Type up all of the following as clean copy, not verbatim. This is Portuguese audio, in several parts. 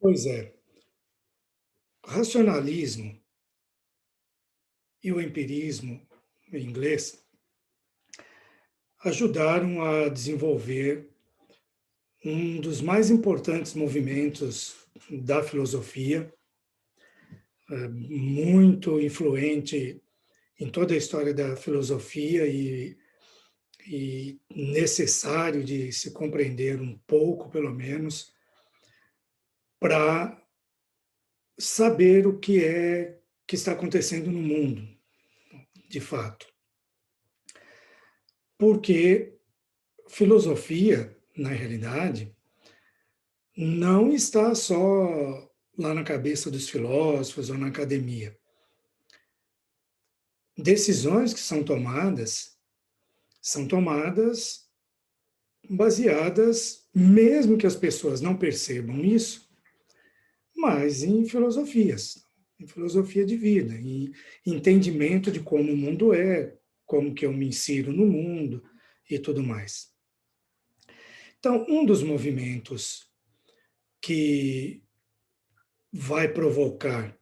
Pois é, o racionalismo e o empirismo, em inglês, ajudaram a desenvolver um dos mais importantes movimentos da filosofia, muito influente em toda a história da filosofia e necessário de se compreender um pouco, pelo menos, para saber o que é que está acontecendo no mundo, de fato. Porque filosofia, na realidade, não está só lá na cabeça dos filósofos ou na academia. Decisões que são tomadas baseadas, mesmo que as pessoas não percebam isso, mas em filosofia de vida, em entendimento de como o mundo é, como que eu me insiro no mundo e tudo mais. Então, um dos movimentos que vai provocar,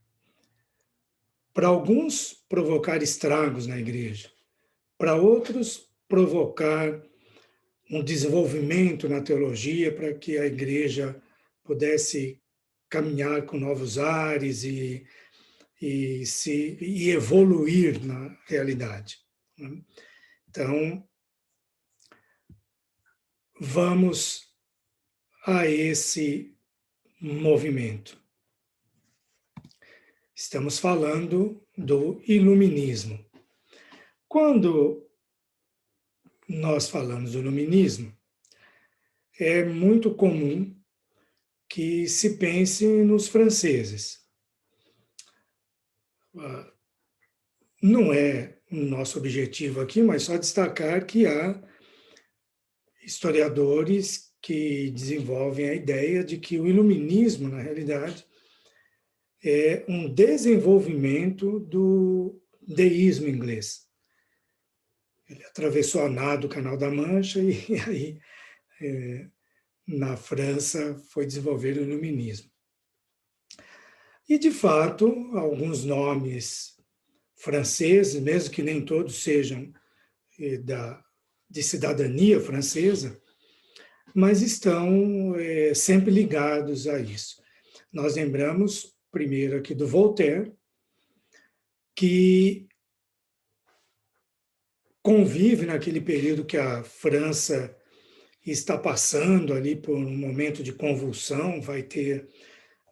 para alguns, provocar estragos na igreja, para outros, provocar um desenvolvimento na teologia para que a igreja pudesse caminhar com novos ares e evoluir na realidade. Né? Então, vamos a esse movimento. Estamos falando do iluminismo. Quando nós falamos do iluminismo, é muito comum que se pense nos franceses. Não é o nosso objetivo aqui, mas só destacar que há historiadores que desenvolvem a ideia de que o iluminismo, na realidade, é um desenvolvimento do deísmo inglês. Ele atravessou a nado o Canal da Mancha e aí, na França, foi desenvolver o iluminismo. E, de fato, alguns nomes franceses, mesmo que nem todos sejam de cidadania francesa, mas estão sempre ligados a isso. Nós lembramos, primeiro aqui, do Voltaire, que convive naquele período que a França está passando ali por um momento de convulsão, vai ter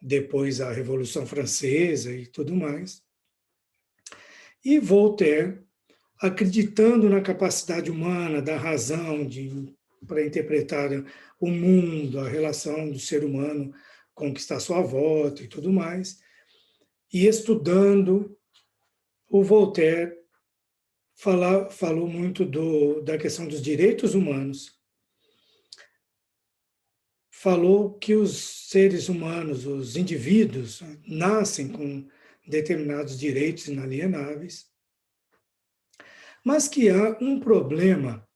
depois a Revolução Francesa e tudo mais. E Voltaire, acreditando na capacidade humana, da razão para interpretar o mundo, a relação do ser humano conquistar sua volta e tudo mais, e estudando, o Voltaire falou muito da questão dos direitos humanos, falou que os seres humanos, os indivíduos, nascem com determinados direitos inalienáveis, mas que há um problema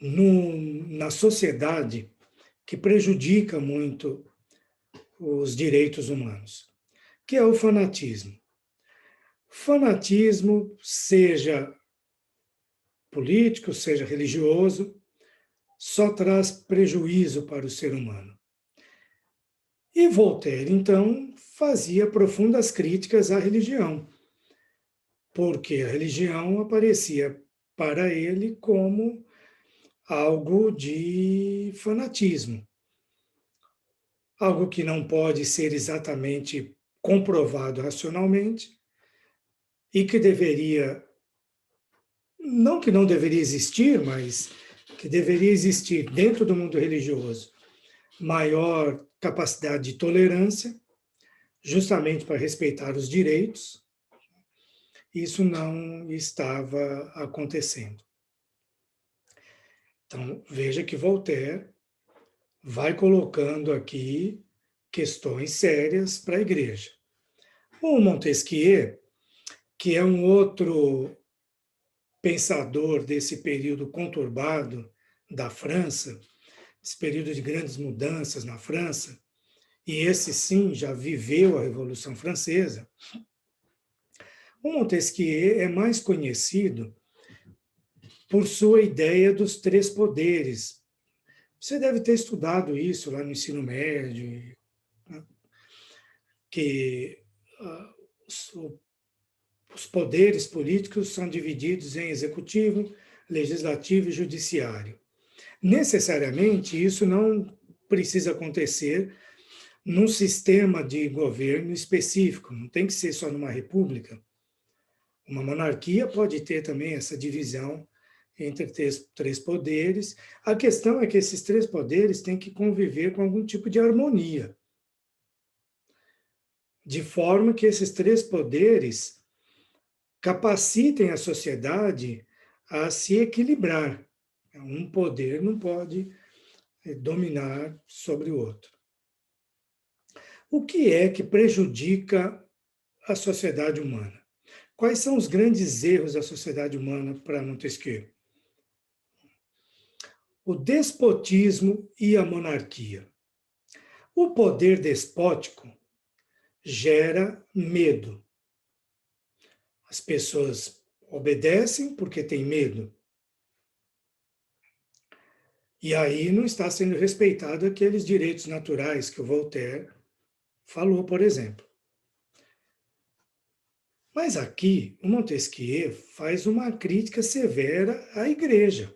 na sociedade que prejudica muito os direitos humanos, que é o fanatismo. Fanatismo, seja político, seja religioso, só traz prejuízo para o ser humano. E Voltaire, então, fazia profundas críticas à religião, porque a religião aparecia para ele como algo de fanatismo, algo que não pode ser exatamente comprovado racionalmente e que deveria, não que não deveria existir, mas que deveria existir dentro do mundo religioso maior capacidade de tolerância, justamente para respeitar os direitos. Isso não estava acontecendo. Então, veja que Voltaire vai colocando aqui questões sérias para a igreja. O Montesquieu, que é um outro pensador desse período conturbado da França, esse período de grandes mudanças na França, e esse sim já viveu a Revolução Francesa, o Montesquieu é mais conhecido por sua ideia dos três poderes. Você deve ter estudado isso lá no ensino médio, né? Que os, os poderes políticos são divididos em executivo, legislativo e judiciário. Necessariamente, isso não precisa acontecer num sistema de governo específico, não tem que ser só numa república. Uma monarquia pode ter também essa divisão entre três poderes. A questão é que esses três poderes têm que conviver com algum tipo de harmonia, de forma que esses três poderes capacitem a sociedade a se equilibrar. Um poder não pode dominar sobre o outro. O que é que prejudica a sociedade humana? Quais são os grandes erros da sociedade humana para Montesquieu? O despotismo e a monarquia. O poder despótico gera medo. As pessoas obedecem porque têm medo. E aí não está sendo respeitado aqueles direitos naturais que o Voltaire falou, por exemplo. Mas aqui, o Montesquieu faz uma crítica severa à Igreja.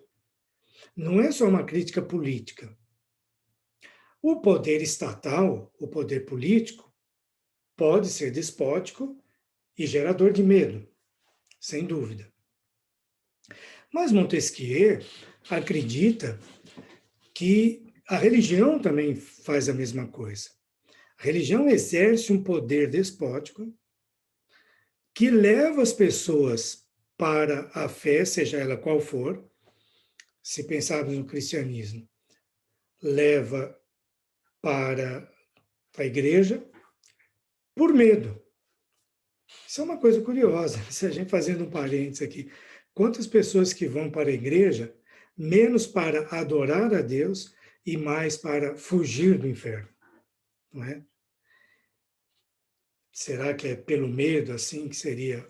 Não é só uma crítica política. O poder estatal, o poder político, pode ser despótico e gerador de medo, sem dúvida. Mas Montesquieu acredita que a religião também faz a mesma coisa. A religião exerce um poder despótico que leva as pessoas para a fé, seja ela qual for. Se pensarmos no cristianismo, leva para a igreja por medo. Isso é uma coisa curiosa, se a gente fazendo um parênteses aqui. Quantas pessoas que vão para a igreja, menos para adorar a Deus e mais para fugir do inferno, não é? Será que é pelo medo assim que seria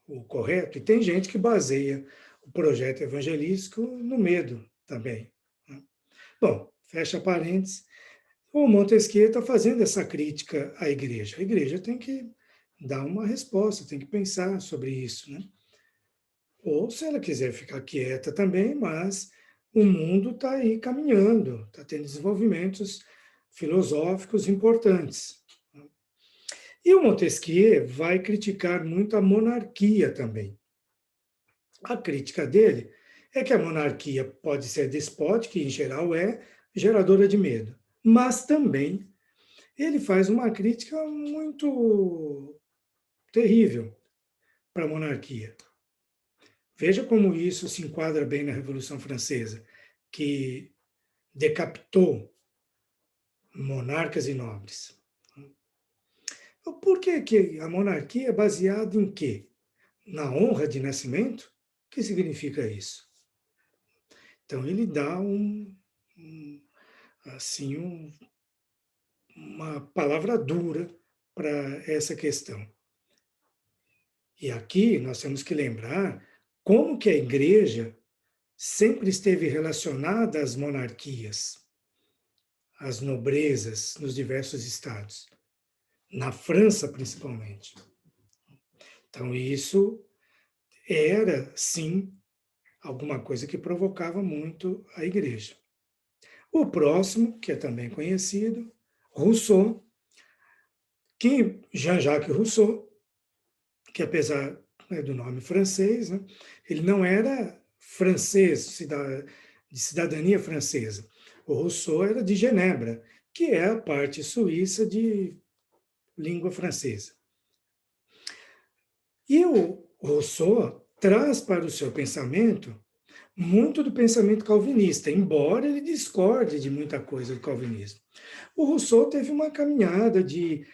o correto? E tem gente que baseia o projeto evangelístico no medo também, né? Bom, fecha parênteses. O Montesquieu está fazendo essa crítica à igreja. A igreja tem que dar uma resposta, tem que pensar sobre isso, né? Ou se ela quiser ficar quieta também, mas o mundo está aí caminhando, está tendo desenvolvimentos filosóficos importantes. E o Montesquieu vai criticar muito a monarquia também. A crítica dele é que a monarquia pode ser despótica, e em geral é geradora de medo, mas também ele faz uma crítica muito terrível para a monarquia. Veja como isso se enquadra bem na Revolução Francesa, que decapitou monarcas e nobres. Por que a monarquia é baseada em quê? Na honra de nascimento? O que significa isso? Então, ele dá assim, uma palavra dura para essa questão. E aqui nós temos que lembrar como que a igreja sempre esteve relacionada às monarquias, às nobrezas nos diversos estados, na França principalmente. Então isso era, sim, alguma coisa que provocava muito a igreja. O próximo, que é também conhecido, Rousseau, que Jean-Jacques Rousseau, que apesar, né, do nome francês, né, ele não era francês, de cidadania francesa. O Rousseau era de Genebra, que é a parte suíça de língua francesa. E o Rousseau traz para o seu pensamento muito do pensamento calvinista, embora ele discorde de muita coisa do calvinismo. O Rousseau teve uma caminhada de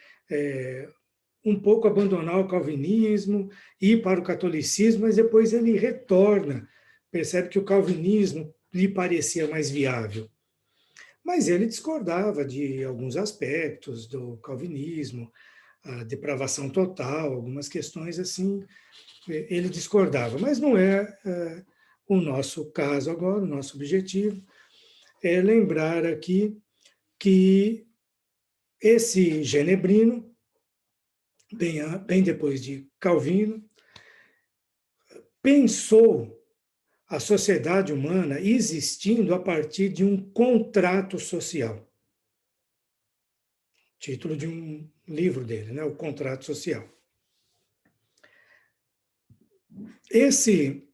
um pouco abandonar o calvinismo, ir para o catolicismo, mas depois ele retorna, percebe que o calvinismo lhe parecia mais viável. Mas ele discordava de alguns aspectos do calvinismo, a depravação total, algumas questões assim, ele discordava, mas não é o nosso caso agora, o nosso objetivo é lembrar aqui que esse Genebrino, bem depois de Calvino, pensou a sociedade humana existindo a partir de um contrato social. Título de um livro dele, né? O Contrato Social. Esse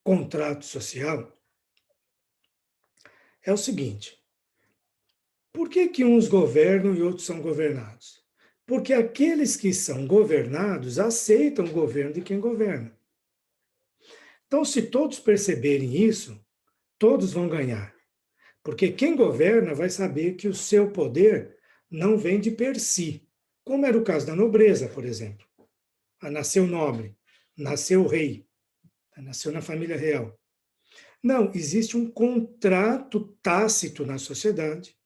contrato social é o seguinte: por que uns governam e outros são governados? Porque aqueles que são governados aceitam o governo de quem governa. Então, se todos perceberem isso, todos vão ganhar. Porque quem governa vai saber que o seu poder não vem de per si, como era o caso da nobreza, por exemplo. Nasceu nobre, nasceu rei, nasceu na família real. Não, existe um contrato tácito na sociedade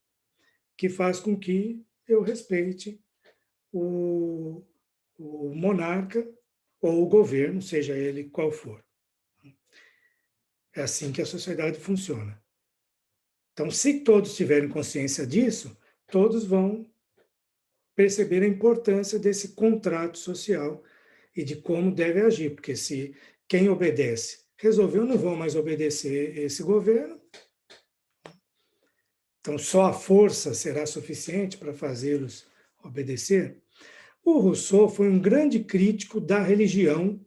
que faz com que eu respeite o, o monarca ou o governo, seja ele qual for. É assim que a sociedade funciona. Então, se todos tiverem consciência disso, todos vão perceber a importância desse contrato social e de como deve agir, porque se quem obedece resolveu, não vão mais obedecer esse governo, então só a força será suficiente para fazê-los obedecer. O Rousseau foi um grande crítico da religião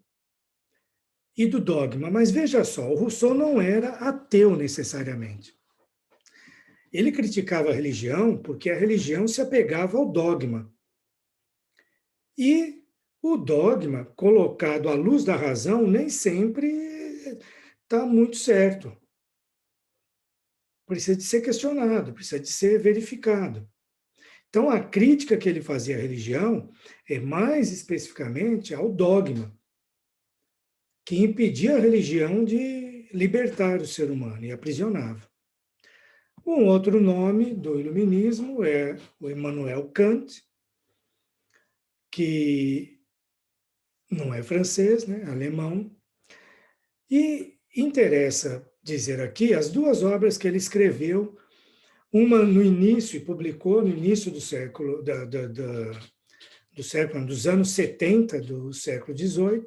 e do dogma, mas veja só, o Rousseau não era ateu necessariamente. Ele criticava a religião porque a religião se apegava ao dogma. E o dogma, colocado à luz da razão, nem sempre está muito certo. Precisa de ser questionado, precisa de ser verificado. Então, a crítica que ele fazia à religião é mais especificamente ao dogma, que impedia a religião de libertar o ser humano e aprisionava. Um outro nome do iluminismo é o Immanuel Kant, que não é francês, né, é alemão, e interessa dizer aqui as duas obras que ele escreveu, uma no início, e publicou no início do século, dos anos 70 do século XVIII,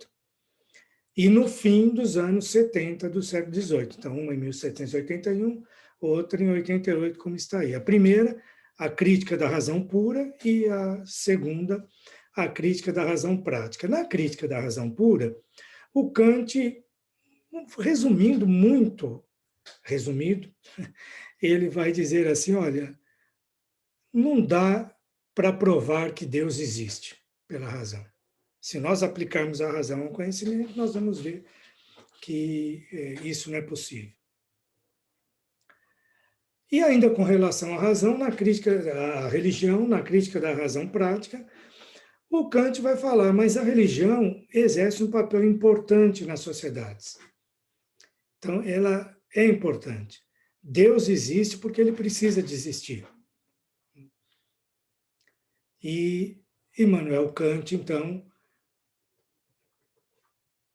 e no fim dos anos 70 do século XVIII. Então, uma em 1781, outra em 88, como está aí. A primeira, a crítica da razão pura, e a segunda, a crítica da razão prática. Na crítica da razão pura, o Kant, resumido, ele vai dizer assim, olha, não dá para provar que Deus existe pela razão. Se nós aplicarmos a razão ao conhecimento, nós vamos ver que isso não é possível. E ainda com relação à razão, na crítica à religião, na crítica da razão prática, o Kant vai falar, mas a religião exerce um papel importante nas sociedades. Então, ela é importante. Deus existe porque ele precisa de existir. E Immanuel Kant, então,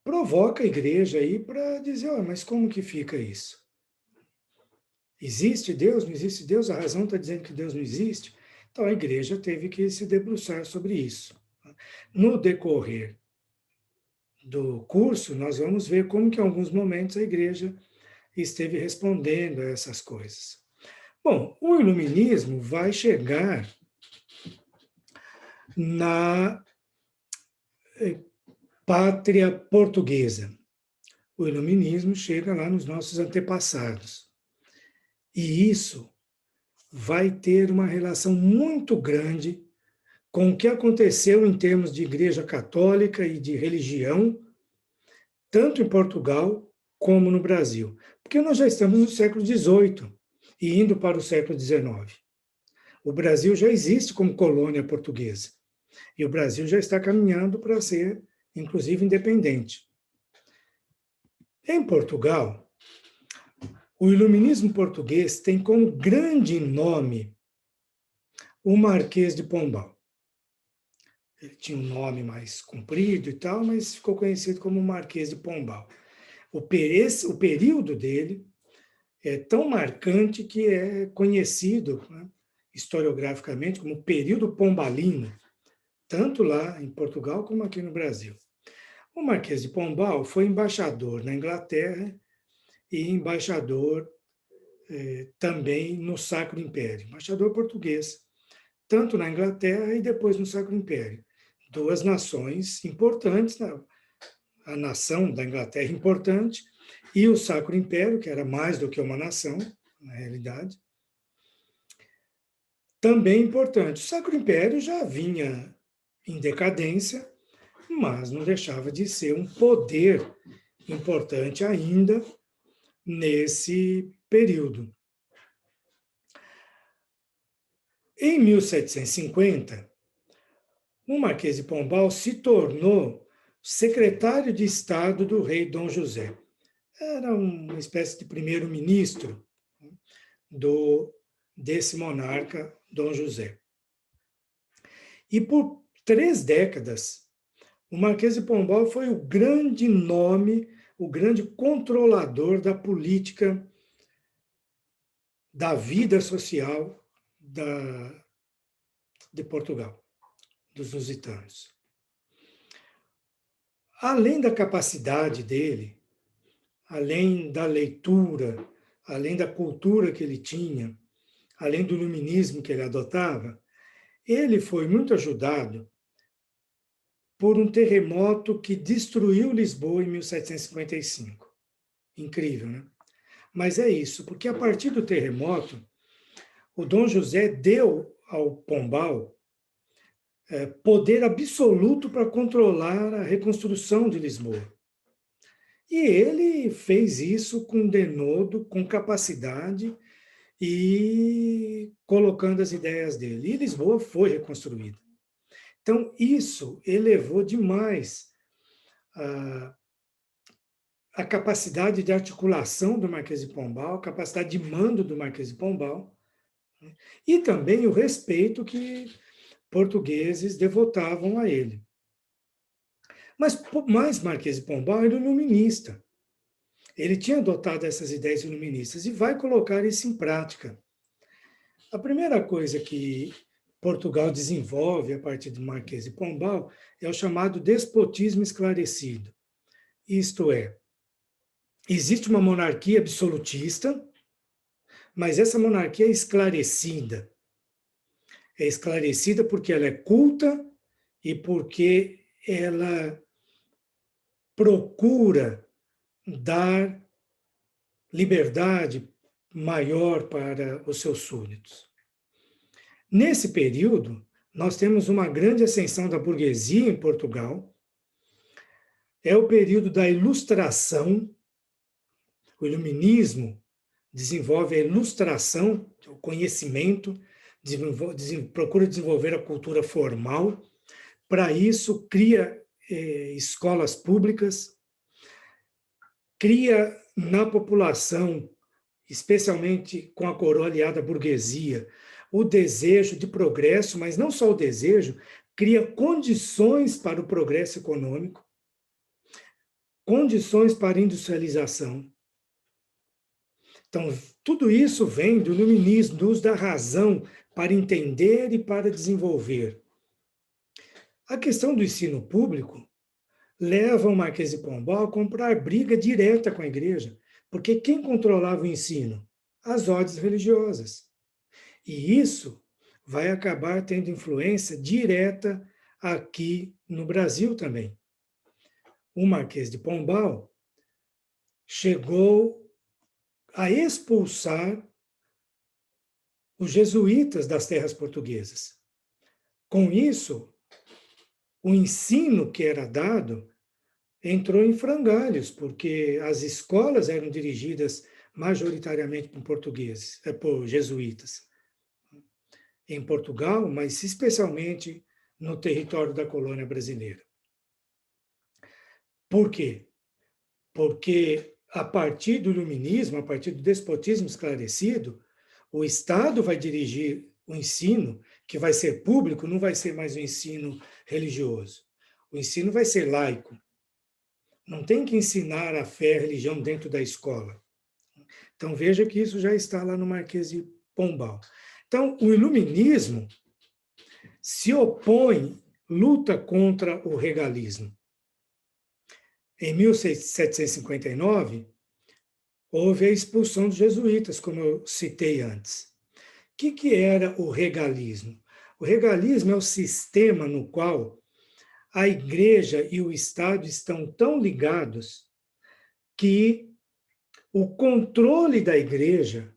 provoca a igreja aí para dizer, mas como que fica isso? Existe Deus? Não existe Deus? A razão está dizendo que Deus não existe? Então a igreja teve que se debruçar sobre isso. No decorrer do curso, nós vamos ver como que em alguns momentos a igreja esteve respondendo a essas coisas. Bom, o iluminismo vai chegar na pátria portuguesa. O iluminismo chega lá nos nossos antepassados. E isso vai ter uma relação muito grande com o que aconteceu em termos de Igreja Católica e de religião, tanto em Portugal como no Brasil. Porque nós já estamos no século XVIII e indo para o século XIX. O Brasil já existe como colônia portuguesa. E o Brasil já está caminhando para ser, inclusive, independente. Em Portugal, O iluminismo português tem como grande nome o Marquês de Pombal. Ele tinha um nome mais comprido e tal, mas ficou conhecido como Marquês de Pombal. O período dele é tão marcante que é conhecido, né, historiograficamente como o período pombalino, tanto lá em Portugal como aqui no Brasil. O Marquês de Pombal foi embaixador na Inglaterra e embaixador também no Sacro Império, embaixador português, tanto na Inglaterra e depois no Sacro Império. Duas nações importantes, a nação da Inglaterra importante e o Sacro Império, que era mais do que uma nação, na realidade, também importante. O Sacro Império já vinha em decadência, mas não deixava de ser um poder importante ainda nesse período. Em 1750, o Marquês de Pombal se tornou secretário de Estado do rei Dom José. Era uma espécie de primeiro-ministro desse monarca, Dom José. E por 3 décadas, o Marquês de Pombal foi o grande nome, o grande controlador da política, da vida social de Portugal, dos lusitanos. Além da capacidade dele, além da leitura, além da cultura que ele tinha, além do iluminismo que ele adotava, ele foi muito ajudado por um terremoto que destruiu Lisboa em 1755. Incrível, né? Mas é isso, porque a partir do terremoto, o Dom José deu ao Pombal poder absoluto para controlar a reconstrução de Lisboa. E ele fez isso com denodo, com capacidade e colocando as ideias dele. E Lisboa foi reconstruída. Então, isso elevou demais a capacidade de articulação do Marquês de Pombal, a capacidade de mando do Marquês de Pombal, né? E também o respeito que portugueses devotavam a ele. Mas mais Marquês de Pombal era iluminista. Ele tinha adotado essas ideias iluministas e vai colocar isso em prática. A primeira coisa que Portugal desenvolve a partir do Marquês de Pombal é o chamado despotismo esclarecido. Isto é, existe uma monarquia absolutista, mas essa monarquia é esclarecida. É esclarecida porque ela é culta e porque ela procura dar liberdade maior para os seus súditos. Nesse período, nós temos uma grande ascensão da burguesia em Portugal. É o período da ilustração. O iluminismo desenvolve a ilustração, o conhecimento, procura desenvolver a cultura formal. Para isso, cria escolas públicas, cria na população, especialmente com a coroa aliada à burguesia, o desejo de progresso, mas não só o desejo, cria condições para o progresso econômico, condições para a industrialização. Então, tudo isso vem do iluminismo, do uso da razão para entender e para desenvolver. A questão do ensino público leva o Marquês de Pombal a comprar briga direta com a igreja, porque quem controlava o ensino? As ordens religiosas. E isso vai acabar tendo influência direta aqui no Brasil também. O Marquês de Pombal chegou a expulsar os jesuítas das terras portuguesas. Com isso, o ensino que era dado entrou em frangalhos, porque as escolas eram dirigidas majoritariamente por portugueses, por jesuítas, em Portugal, mas especialmente no território da colônia brasileira. Por quê? Porque a partir do iluminismo, a partir do despotismo esclarecido, o Estado vai dirigir o ensino, que vai ser público, não vai ser mais o ensino religioso. O ensino vai ser laico. Não tem que ensinar a fé e a religião dentro da escola. Então veja que isso já está lá no Marquês de Pombal. Então, o iluminismo se opõe, luta contra o regalismo. Em 1759, houve a expulsão dos jesuítas, como eu citei antes. O que era o regalismo? O regalismo é o sistema no qual a igreja e o Estado estão tão ligados que o controle da igreja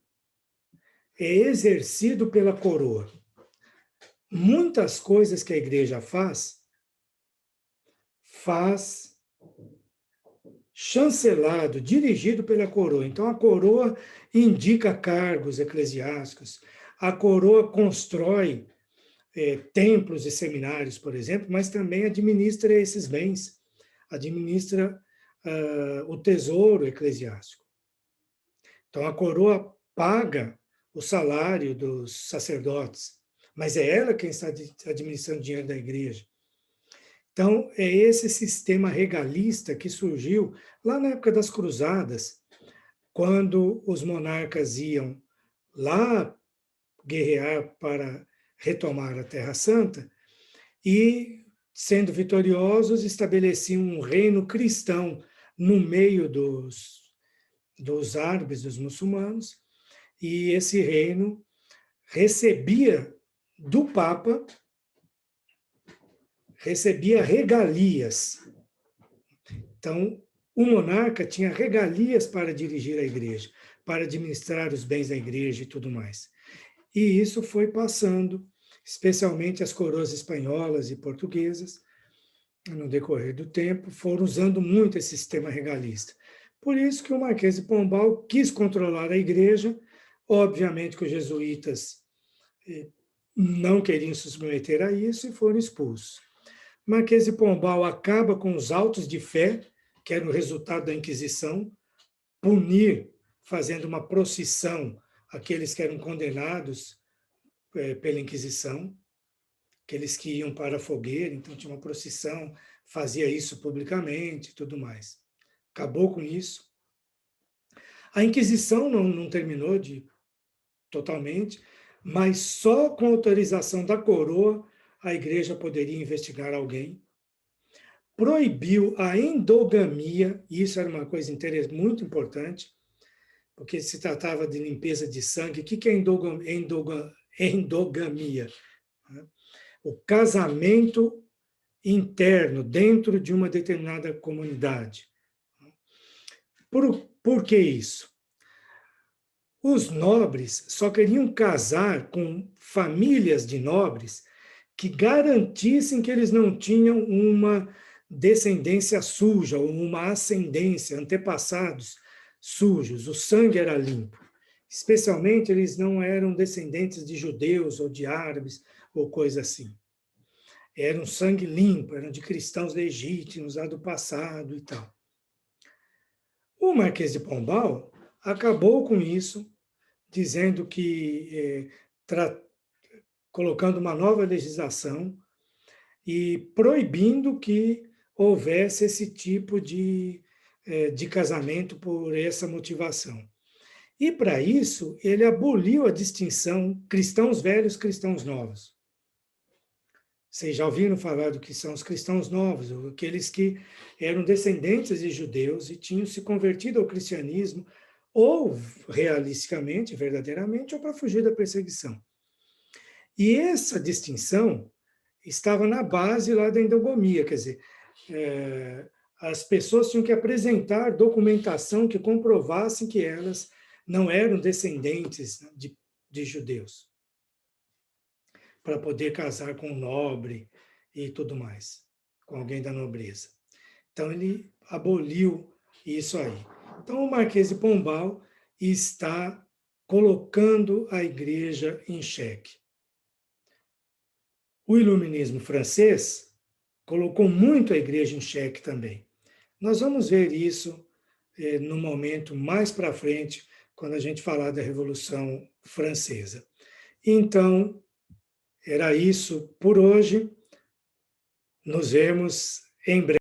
é exercido pela coroa. Muitas coisas que a igreja faz chancelado, dirigido pela coroa. Então, a coroa indica cargos eclesiásticos, a coroa constrói templos e seminários, por exemplo, mas também administra esses bens, administra o tesouro eclesiástico. Então, a coroa paga o salário dos sacerdotes, mas é ela quem está administrando o dinheiro da igreja. Então, é esse sistema regalista que surgiu lá na época das cruzadas, quando os monarcas iam lá guerrear para retomar a Terra Santa e, sendo vitoriosos, estabeleciam um reino cristão no meio dos árabes, dos muçulmanos, e esse reino recebia do Papa, recebia regalias. Então, o monarca tinha regalias para dirigir a igreja, para administrar os bens da igreja e tudo mais. E isso foi passando, especialmente as coroas espanholas e portuguesas, no decorrer do tempo, foram usando muito esse sistema regalista. Por isso que o Marquês de Pombal quis controlar a igreja, obviamente que os jesuítas não queriam se submeter a isso e foram expulsos. Marquês de Pombal acaba com os autos de fé, que era o resultado da Inquisição, punir, fazendo uma procissão, aqueles que eram condenados pela Inquisição, aqueles que iam para a fogueira, então tinha uma procissão, fazia isso publicamente e tudo mais. Acabou com isso. A Inquisição não terminou totalmente, mas só com autorização da coroa a igreja poderia investigar alguém. Proibiu a endogamia, e isso era uma coisa muito importante, porque se tratava de limpeza de sangue. O que é endogamia? O casamento interno, dentro de uma determinada comunidade. Por que isso? Os nobres só queriam casar com famílias de nobres que garantissem que eles não tinham uma descendência suja ou uma ascendência, antepassados sujos, o sangue era limpo. Especialmente, eles não eram descendentes de judeus ou de árabes ou coisa assim. Era um sangue limpo, eram de cristãos legítimos, lá do passado e tal. O Marquês de Pombal acabou com isso, dizendo que, colocando uma nova legislação e proibindo que houvesse esse tipo de casamento por essa motivação. E, para isso, ele aboliu a distinção cristãos velhos, cristãos novos. Vocês já ouviram falar do que são os cristãos novos, aqueles que eram descendentes de judeus e tinham se convertido ao cristianismo, ou realisticamente, verdadeiramente, ou para fugir da perseguição. E essa distinção estava na base lá da endogamia, quer dizer, as pessoas tinham que apresentar documentação que comprovassem que elas não eram descendentes de judeus, para poder casar com um nobre e tudo mais, com alguém da nobreza. Então, ele aboliu isso aí. Então, o Marquês de Pombal está colocando a igreja em xeque. O iluminismo francês colocou muito a igreja em xeque também. Nós vamos ver isso no momento mais para frente, quando a gente falar da Revolução Francesa. Então, era isso por hoje. Nos vemos em breve.